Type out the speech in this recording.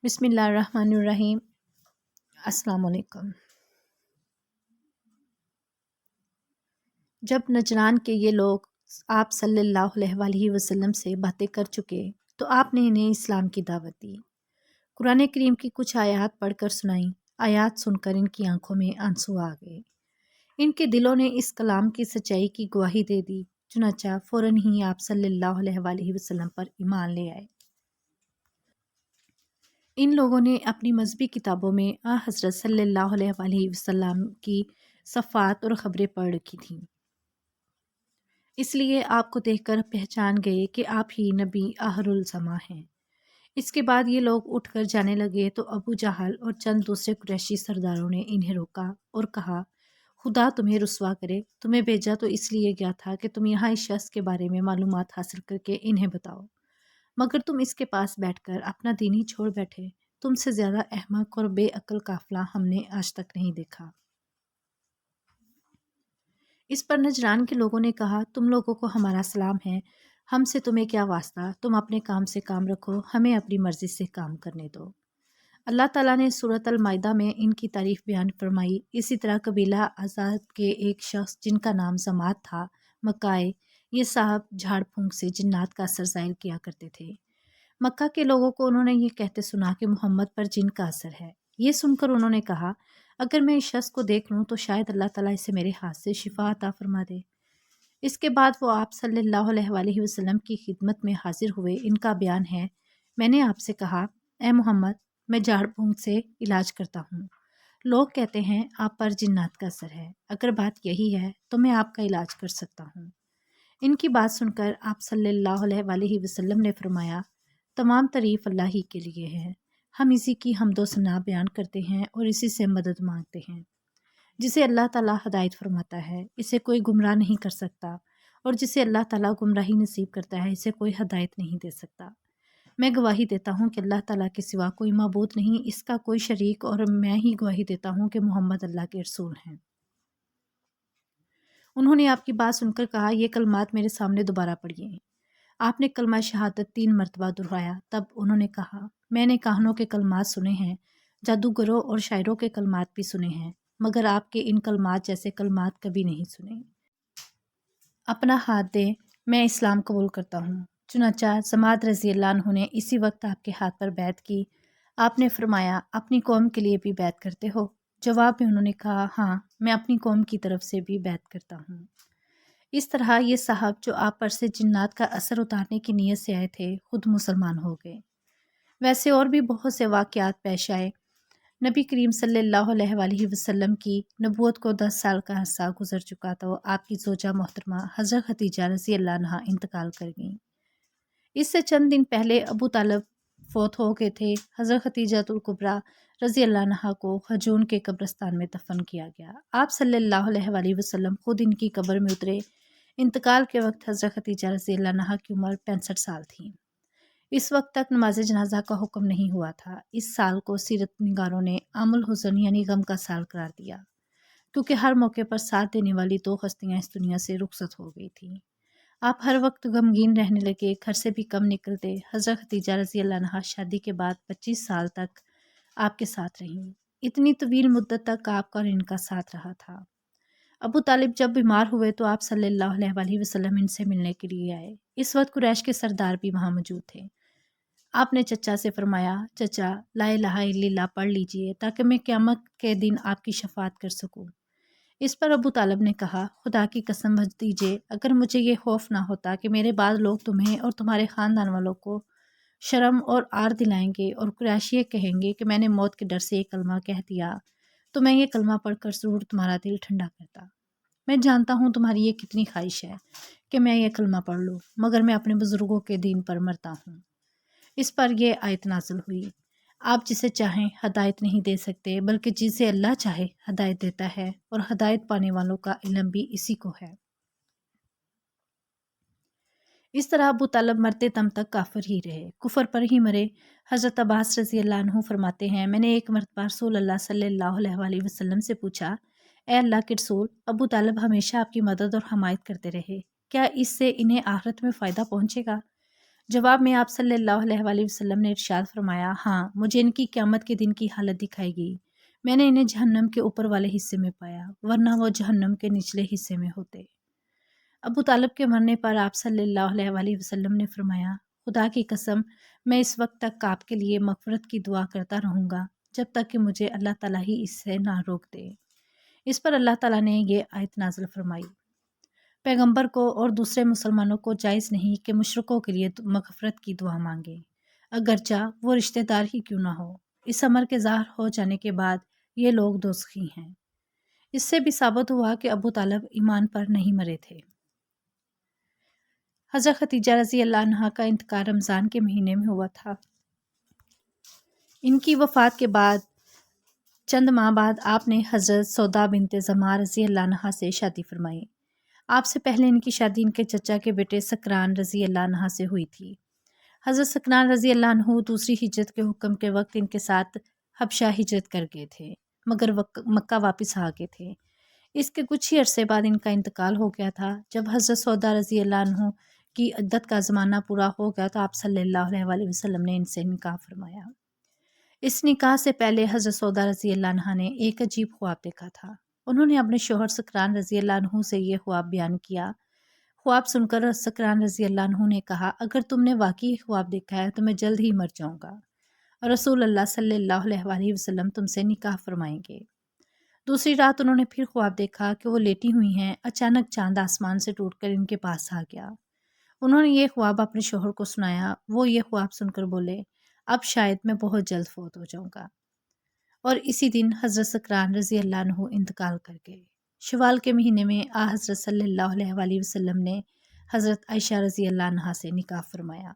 بسم اللہ الرحمن الرحیم۔ السلام علیکم۔ جب نجران کے یہ لوگ آپ صلی اللہ علیہ وآلہ وسلم سے باتیں کر چکے تو آپ نے انہیں اسلام کی دعوت دی۔ قرآن کریم کی کچھ آیات پڑھ کر سنائیں۔ آیات سن کر ان کی آنکھوں میں آنسو آ گئے۔ ان کے دلوں نے اس کلام کی سچائی کی گواہی دے دی، چنانچہ فوراً ہی آپ صلی اللہ علیہ وآلہ وسلم پر ایمان لے آئے۔ ان لوگوں نے اپنی مذہبی کتابوں میں حضرت صلی اللہ علیہ وآلہ وسلم کی صفات اور خبریں پڑھ رکھی تھیں، اس لیے آپ کو دیکھ کر پہچان گئے کہ آپ ہی نبی آخر الزماں ہیں۔ اس کے بعد یہ لوگ اٹھ کر جانے لگے تو ابو جہل اور چند دوسرے قریشی سرداروں نے انہیں روکا اور کہا، خدا تمہیں رسوا کرے، تمہیں بھیجا تو اس لیے گیا تھا کہ تم یہاں اس شخص کے بارے میں معلومات حاصل کر کے انہیں بتاؤ، مگر تم اس کے پاس بیٹھ کر اپنا دین ہی چھوڑ بیٹھے۔ تم سے زیادہ احمق اور بے عقل قافلہ ہم نے آج تک نہیں دیکھا۔ اس پر نجران کے لوگوں نے کہا، تم لوگوں کو ہمارا سلام ہے، ہم سے تمہیں کیا واسطہ، تم اپنے کام سے کام رکھو، ہمیں اپنی مرضی سے کام کرنے دو۔ اللہ تعالیٰ نے سورۃ المائدہ میں ان کی تعریف بیان فرمائی۔ اسی طرح قبیلہ آزاد کے ایک شخص جن کا نام زمات تھا، مکائے، یہ صاحب جھاڑ پھونک سے جنات کا اثر ظاہر کیا کرتے تھے۔ مکہ کے لوگوں کو انہوں نے یہ کہتے سنا کہ محمد پر جن کا اثر ہے۔ یہ سن کر انہوں نے کہا، اگر میں اس شخص کو دیکھ لوں تو شاید اللہ تعالیٰ اسے میرے ہاتھ سے شفا عطا فرما دے۔ اس کے بعد وہ آپ صلی اللہ علیہ وآلہ وسلم کی خدمت میں حاضر ہوئے۔ ان کا بیان ہے، میں نے آپ سے کہا، اے محمد، میں جھاڑ پھونک سے علاج کرتا ہوں۔ لوگ کہتے ہیں آپ پر جنات کا اثر ہے، اگر بات یہی ہے تو میں آپ کا علاج کر سکتا ہوں۔ ان کی بات سن کر آپ صلی اللہ علیہ وآلہ وسلم نے فرمایا، تمام تعریف اللہ ہی کے لیے ہے، ہم اسی کی حمد و ثنا بیان کرتے ہیں اور اسی سے مدد مانگتے ہیں۔ جسے اللہ تعالیٰ ہدایت فرماتا ہے اسے کوئی گمراہ نہیں کر سکتا، اور جسے اللہ تعالیٰ گمراہی نصیب کرتا ہے اسے کوئی ہدایت نہیں دے سکتا۔ میں گواہی دیتا ہوں کہ اللہ تعالیٰ کے سوا کوئی معبود نہیں، اس کا کوئی شریک، اور میں ہی گواہی دیتا ہوں کہ محمد اللہ کے رسول ہیں۔ انہوں نے آپ کی بات سن کر کہا، یہ کلمات میرے سامنے دوبارہ پڑھیے۔ آپ نے کلمہ شہادت 3 مرتبہ دہرایا۔ تب انہوں نے کہا، میں نے کاہنوں کے کلمات سنے ہیں، جادوگروں اور شاعروں کے کلمات بھی سنے ہیں، مگر آپ کے ان کلمات جیسے کلمات کبھی نہیں سنے۔ اپنا ہاتھ دیں، میں اسلام قبول کرتا ہوں۔ چنانچہ زماد رضی اللہ عنہ نے اسی وقت آپ کے ہاتھ پر بیعت کی۔ آپ نے فرمایا، اپنی قوم کے لیے بھی بیعت کرتے ہو؟ جواب میں انہوں نے کہا، ہاں، میں اپنی قوم کی طرف سے بھی بیعت کرتا ہوں۔ اس طرح یہ صاحب جو آپ پر سے جنات کا اثر اتارنے کی نیت سے آئے تھے، خود مسلمان ہو گئے۔ ویسے اور بھی بہت سے واقعات پیش آئے۔ نبی کریم صلی اللہ علیہ وآلہ وسلم کی نبوت کو 10 سال کا عرصہ گزر چکا تو آپ کی زوجہ محترمہ حضرت خدیجہ رضی اللہ عنہا انتقال کر گئیں۔ اس سے چند دن پہلے ابو طالب فوت ہو گئے تھے۔ حضرت خدیجہ الکبریٰ رضی اللہ عنہا کو خجون کے قبرستان میں دفن کیا گیا۔ آپ صلی اللہ علیہ وآلہ وسلم خود ان کی قبر میں اترے۔ انتقال کے وقت حضرت خدیجہ رضی اللہ عنہا کی عمر 65 سال تھی۔ اس وقت تک نماز جنازہ کا حکم نہیں ہوا تھا۔ اس سال کو سیرت نگاروں نے عام الحزن یعنی غم کا سال قرار دیا، کیونکہ ہر موقع پر ساتھ دینے والی 2 ہستیاں اس دنیا سے رخصت ہو گئی تھیں۔ آپ ہر وقت غمگین رہنے لگے، گھر سے بھی کم نکلتے۔ حضرت خدیجہ رضی اللہ عنہا شادی کے بعد 25 سال تک آپ کے ساتھ رہیں۔ اتنی طویل مدت تک آپ کا اور ان کا ساتھ رہا تھا۔ ابو طالب جب بیمار ہوئے تو آپ صلی اللہ علیہ وآلہ وسلم ان سے ملنے کے لیے آئے۔ اس وقت قریش کے سردار بھی وہاں موجود تھے۔ آپ نے چچا سے فرمایا، چچا، لا الہ الا اللہ پڑھ لیجئے تاکہ میں قیامت کے دن آپ کی شفاعت کر سکوں۔ اس پر ابو طالب نے کہا، خدا کی قسم بھتیجے، اگر مجھے یہ خوف نہ ہوتا کہ میرے بعد لوگ تمہیں اور تمہارے خاندان والوں کو شرم اور عار دلائیں گے اور قریش یہ کہیں گے کہ میں نے موت کے ڈر سے یہ کلمہ کہہ دیا، تو میں یہ کلمہ پڑھ کر ضرور تمہارا دل ٹھنڈا کرتا۔ میں جانتا ہوں تمہاری یہ کتنی خواہش ہے کہ میں یہ کلمہ پڑھ لوں، مگر میں اپنے بزرگوں کے دین پر مرتا ہوں۔ اس پر یہ آیت نازل ہوئی، آپ جسے چاہیں ہدایت نہیں دے سکتے، بلکہ جسے اللہ چاہے ہدایت دیتا ہے، اور ہدایت پانے والوں کا علم بھی اسی کو ہے۔ اس طرح ابو طالب مرتے دم تک کافر ہی رہے، کفر پر ہی مرے۔ حضرت عباس رضی اللہ عنہ فرماتے ہیں، میں نے ایک مرتبہ رسول اللہ صلی اللہ علیہ وآلہ وسلم سے پوچھا، اے اللہ کے رسول، ابو طالب ہمیشہ آپ کی مدد اور حمایت کرتے رہے، کیا اس سے انہیں آخرت میں فائدہ پہنچے گا؟ جواب میں آپ صلی اللہ علیہ وسلم نے ارشاد فرمایا، ہاں مجھے ان کی قیامت کے دن کی حالت دکھائی گئی، میں نے انہیں جہنم کے اوپر والے حصے میں پایا، ورنہ وہ جہنم کے نچلے حصے میں ہوتے۔ ابو طالب کے مرنے پر آپ صلی اللہ علیہ وسلم نے فرمایا، خدا کی قسم میں اس وقت تک آپ کے لیے مغفرت کی دعا کرتا رہوں گا جب تک کہ مجھے اللہ تعالیٰ ہی اس سے نہ روک دے۔ اس پر اللہ تعالیٰ نے یہ آیت نازل فرمائی، پیغمبر کو اور دوسرے مسلمانوں کو جائز نہیں کہ مشرکوں کے لیے مغفرت کی دعا مانگے، اگرچہ وہ رشتہ دار ہی کیوں نہ ہو۔ اس امر کے ظاہر ہو جانے کے بعد یہ لوگ دوزخی ہیں۔ اس سے بھی ثابت ہوا کہ ابو طالب ایمان پر نہیں مرے تھے۔ حضرت خدیجہ رضی اللہ عنہا کا انتقال رمضان کے مہینے میں ہوا تھا۔ ان کی وفات کے بعد چند ماہ بعد آپ نے حضرت سودا بنت زمعہ رضی اللہ عنہا سے شادی فرمائی۔ آپ سے پہلے ان کی شادی ان کے چچا کے بیٹے سکران رضی اللہ عنہ سے ہوئی تھی۔ حضرت سکران رضی اللہ عنہ دوسری ہجرت کے حکم کے وقت ان کے ساتھ حبشہ ہجرت کر گئے تھے، مگر مکہ واپس آ گئے تھے۔ اس کے کچھ ہی عرصے بعد ان کا انتقال ہو گیا تھا۔ جب حضرت سودا رضی اللہ عنہ کی عدت کا زمانہ پورا ہو گیا تو آپ صلی اللہ علیہ وسلم نے ان سے نکاح فرمایا۔ اس نکاح سے پہلے حضرت سودا رضی اللہ عنہ نے ایک عجیب خواب دیکھا تھا۔ انہوں نے اپنے شوہر سکران رضی اللہ عنہ سے یہ خواب بیان کیا۔ خواب سن کر سکران رضی اللہ عنہ نے کہا، اگر تم نے واقعی خواب دیکھا ہے تو میں جلد ہی مر جاؤں گا، اور رسول اللہ صلی اللہ علیہ وسلم تم سے نکاح فرمائیں گے۔ دوسری رات انہوں نے پھر خواب دیکھا کہ وہ لیٹی ہوئی ہیں، اچانک چاند آسمان سے ٹوٹ کر ان کے پاس آ گیا۔ انہوں نے یہ خواب اپنے شوہر کو سنایا، وہ یہ خواب سن کر بولے، اب شاید میں بہت جلد فوت ہو جاؤں گا، اور اسی دن حضرت سکران رضی اللہ عنہ انتقال کر گئے۔ شوال کے مہینے میں حضرت صلی اللہ علیہ وسلم نے حضرت عائشہ رضی اللہ عنہا سے نکاح فرمایا۔